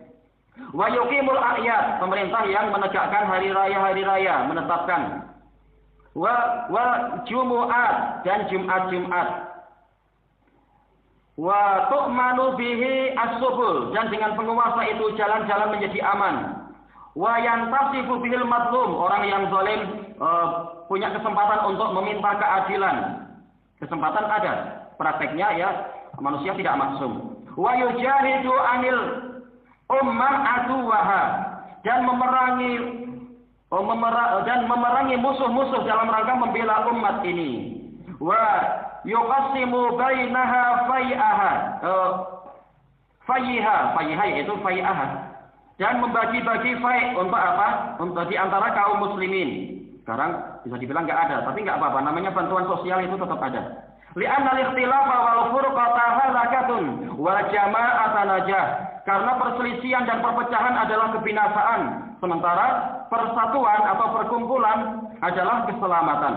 Wa yuqimul a'yad, pemerintah yang menegakkan hari raya, menetapkan. Wa jumu'at, dan Jumat. Wa tu'manu bihi as-subul, dan dengan penguasa itu jalan-jalan menjadi aman. Wa yantasifu bihil madlum, orang yang zalim punya kesempatan untuk meminta keadilan. Kesempatan ada, prakteknya ya manusia tidak maksum. Wa yujahidu anil ummah aduwaha, dan memerangi musuh-musuh dalam rangka membela umat ini. Wa yuqassimu bainaha fai'aha yaitu fai'aha, dan membagi-bagi fai' untuk apa? Untuk di antara kaum muslimin. Sekarang bisa dibilang nggak ada, tapi nggak apa-apa, namanya bantuan sosial itu tetap ada. Li'anna al-ikhtilafa wal furqata halakatun wa jama'atan najah. Karena perselisihan dan perpecahan adalah kebinasaan, sementara persatuan atau perkumpulan adalah keselamatan.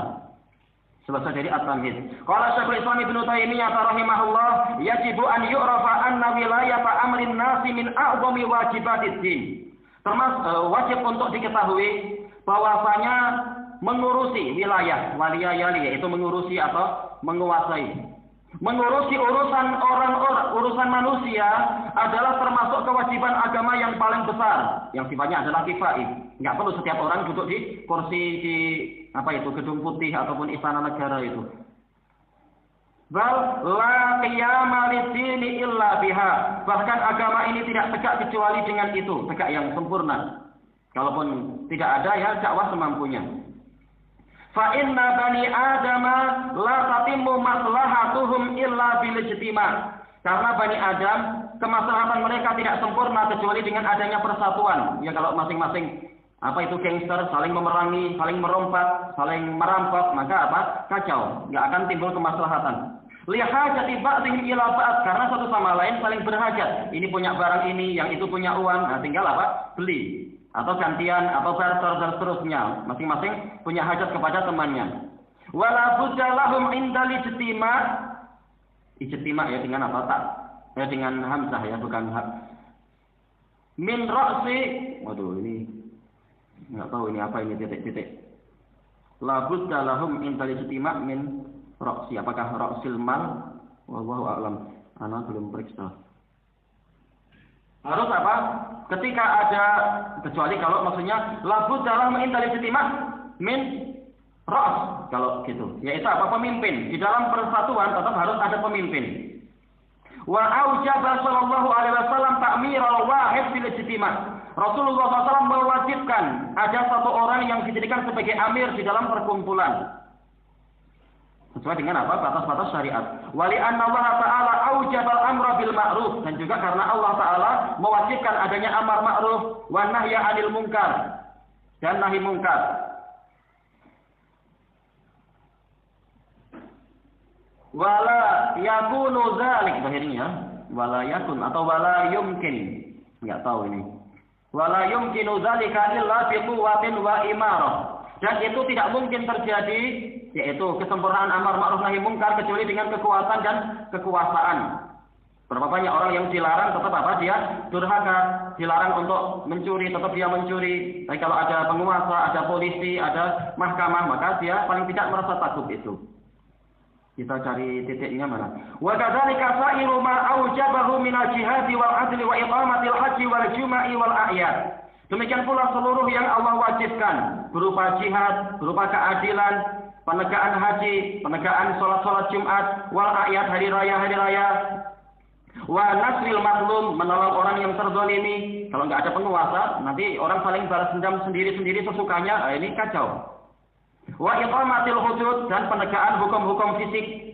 Selesai dari at-tamhid. Qala Syekhul Islam Ibnu Taimiyah rahimahullah, yajibu an yu'rafa anna wilayata amrin nasi min a'zami wajibatid din. Termasuk wajib untuk diketahui bahwasanya mengurusi wilayah, waliyayali, yaitu mengurusi atau menguasai. Mengurusi urusan manusia adalah termasuk kewajiban agama yang paling besar, yang sifatnya adalah kifai. Enggak perlu setiap orang duduk di kursi di Gedung Putih ataupun Istana Negara itu. Bal la qiyama lid-dini illa biha. Bahkan agama ini tidak tegak kecuali dengan itu, tegak yang sempurna. Kalaupun tidak ada ya dakwah semampunya. Fa inna bani adama la tatimmu maslahatuhum illa bil ijtima'. Karena bani Adam kemaslahatan mereka tidak sempurna kecuali dengan adanya persatuan. Ya kalau masing-masing gangster saling memerangi, saling merompak, saling merampok, maka kacau, enggak akan timbul kemaslahatan. Lihajati ba'dihim ila ba'd, karena satu sama lain saling berhajat. Ini punya barang ini, yang itu punya uang, nah tinggal beli. Atau gantian, atau barter dan seterusnya. Masing-masing punya hajat kepada temannya. Wala budda lahum indal ijtima'. Ijtima' ya dengan Ya dengan hamzah ya, bukan hak. Min ra'si. Waduh, ini enggak tahu ini apa ini titik-titik. La budda lahum indal ijtima' min ra'si. Apakah ra'sil mal? Wallahu a'lam. Ana belum periksa. Harus apa? Ketika ada, kecuali kalau maksudnya labud dalam intelijentimah min ra's, kalau gitu. Yaitu apa? Pemimpin. Di dalam persatuan tetap harus ada pemimpin. Wa aujaba sallallahu alaihi wasallam ta'miral wahid fil ijtimah. Rasulullah SAW mewajibkan ada satu orang yang dijadikan sebagai amir di dalam perkumpulan. Sesuai dengan apa? Batas-batas syariat. Wali anna Allah Ta'ala aujabal amra bil ma'ruf, dan juga karena Allah Ta'ala mewajibkan adanya amar ma'ruf wa nahya 'anil munkar, dan nahi munkar. Wala yakunu dzalik, akhirnya wala yakun atau wala yumkin. Enggak tahu ini. Wala yumkinu dzalika illa bi quwwatin wa imarah. Dan itu tidak mungkin terjadi, yaitu kesempurnaan amar ma'ruf nahi munkar, kecuali dengan kekuatan dan kekuasaan. Berapa banyak orang yang dilarang tetap dia durhaka, dilarang untuk mencuri tetap dia mencuri. Tapi kalau ada penguasa, ada polisi, ada mahkamah, maka dia paling tidak merasa takut itu. Kita cari titiknya mana. Wa kadzalika sa'iru ma aujabahu minal jihadi wal adli wa iqamatil haji wal juma'i wal a'yad. Demikian pula seluruh yang Allah wajibkan berupa jihad, berupa keadilan, penegakan haji, penegakan salat Jumat, wal a'yad hari raya, wa nasril mazlum, menolong orang yang terzalimi. Kalau nggak ada penguasa, nanti orang saling balas dendam sendiri-sendiri sesukanya, ini kacau. Wa iqamatil hudud, dan penegakan hukum-hukum fisik.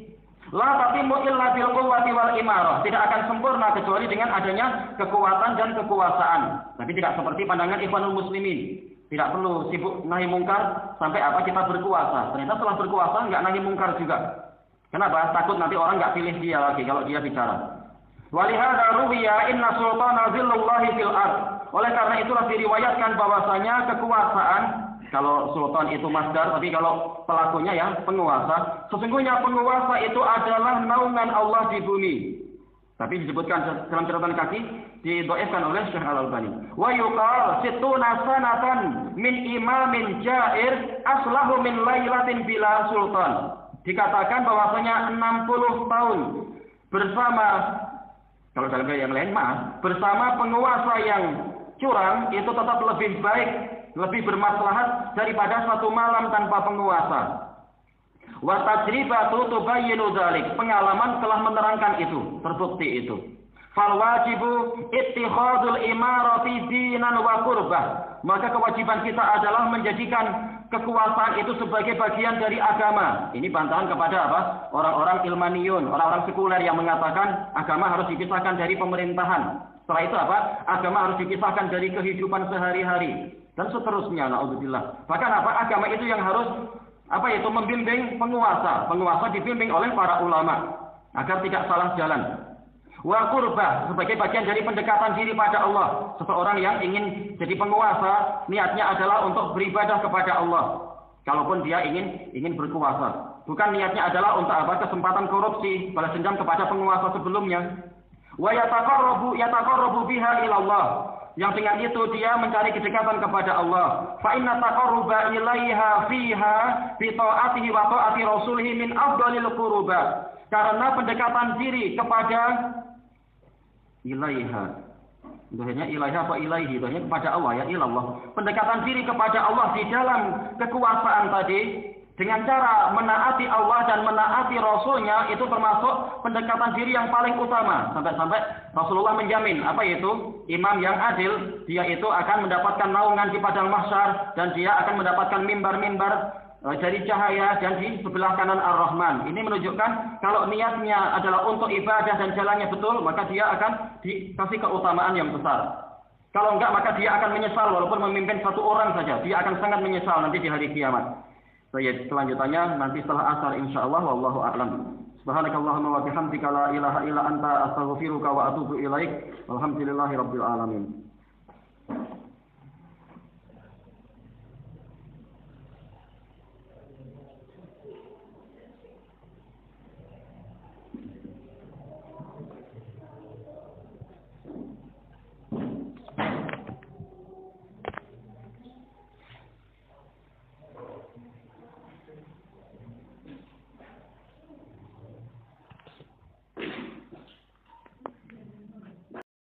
La tatimu illa bil quwwati wal imarah. Tidak akan sempurna kecuali dengan adanya kekuatan dan kekuasaan. Tapi tidak seperti pandangan Ikhwanul Muslimin. Tidak perlu sibuk nahi mungkar sampai kita berkuasa. Ternyata setelah berkuasa nggak nahi mungkar juga. Kenapa? Takut nanti orang nggak pilih dia lagi kalau dia bicara. Walihada ruwiya inna sultana zillullahi fil ard. Oleh karena itulah diriwayatkan bahwasanya kekuasaan, kalau sultan itu masdar, tapi kalau pelakunya ya penguasa. Sesungguhnya penguasa itu adalah naungan Allah di bumi. Tapi disebutkan dalam catatan kaki, didoakan oleh Syekh Al-Albani. Wa yuqal situna sanatan min imamin jair aslahu min lailatin bila sultan. Dikatakan bahwasanya 60 tahun bersama, kalau dalam yang lain bersama penguasa yang curang itu tetap lebih baik, lebih bermaslahat daripada satu malam tanpa penguasa. Wa tajribatu tubayyinu dzalik. Pengalaman telah menerangkan itu, terbukti itu. Fal wajibu ittikhadul imarati dinan wa qurbah. Maka kewajiban kita adalah menjadikan kekuasaan itu sebagai bagian dari agama. Ini bantahan kepada orang-orang ilmaniyun, orang-orang sekuler yang mengatakan agama harus dipisahkan dari pemerintahan. Setelah itu agama harus dipisahkan dari kehidupan sehari-hari dan seterusnya. Naudzubillah. Bahkan agama itu yang harus membimbing penguasa. Penguasa dibimbing oleh para ulama agar tidak salah jalan. Wa qurbah, sebagai bagian dari pendekatan diri pada Allah. Seseorang yang ingin jadi penguasa, niatnya adalah untuk beribadah kepada Allah. Kalaupun dia ingin berkuasa, bukan niatnya adalah untuk kesempatan korupsi, balas dendam kepada penguasa sebelumnya. Wa yataqarrabu biha ila Allah. Yang dengan itu dia mencari kedekatan kepada Allah. Fa inna taqarruba ilaiha fiha bi ta'atihi wa ta'ati rasulih min afdhalil qurba. Karena pendekatan diri kepada ilaiha. Doanya ilaiha apa ilaihi? Doanya kepada Allah ya, ilallah. Pendekatan diri kepada Allah di dalam kekuasaan tadi dengan cara menaati Allah dan menaati Rasulnya itu termasuk pendekatan diri yang paling utama. Sampai-sampai Rasulullah menjamin imam yang adil, dia itu akan mendapatkan naungan di padang mahsyar dan dia akan mendapatkan mimbar-mimbar dari cahaya dan di sebelah kanan Ar-Rahman. Ini menunjukkan kalau niatnya adalah untuk ibadah dan jalannya betul, maka dia akan dikasih keutamaan yang besar. Kalau enggak, maka dia akan menyesal walaupun memimpin satu orang saja. Dia akan sangat menyesal nanti di hari kiamat. Selanjutnya nanti setelah asar insyaallah, wallahu a'lam. Subhanakallahumma wa bihamdika la ilaha illa anta astaghfiruka wa atubu ilaik. Alhamdulillahirabbil alamin.